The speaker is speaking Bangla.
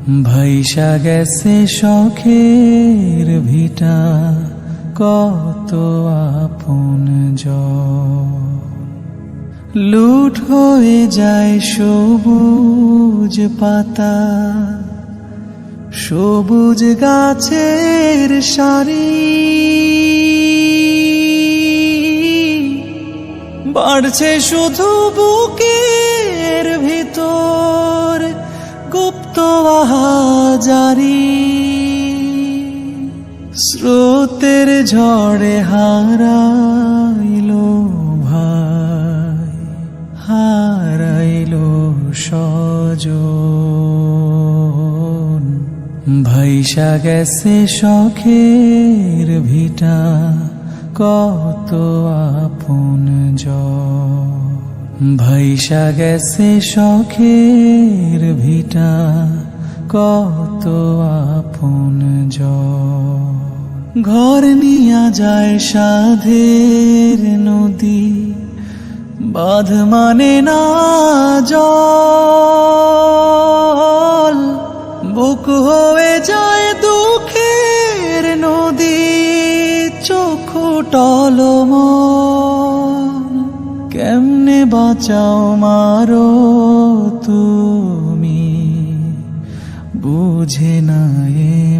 ভাইসা গেছে শখের ভিটা, কত আপনজন। লুট হয়ে যায় সবুজ পাতা, সবুজ গাছের সারি। বাড়ছে শুধু বুকের ভিতর গুপ্ত আহাজারি। স্রোতের ঝড়ে হারাইলো ভাই, হারাইলো স্বজন। ভাইসা গেছে শখের ভিটা, কত আপনজন। ভাইসা গেছে শখের ভিটা, কত আপনজন। ঘর নিয়া যায় সাধের নদী, বাঁধ মানে না জল। বুক হয়ে যায় দুঃখের নদী, চক্ষু টলমল। কেমনে বাঁচাও মারো তুমি, বুঝে না এ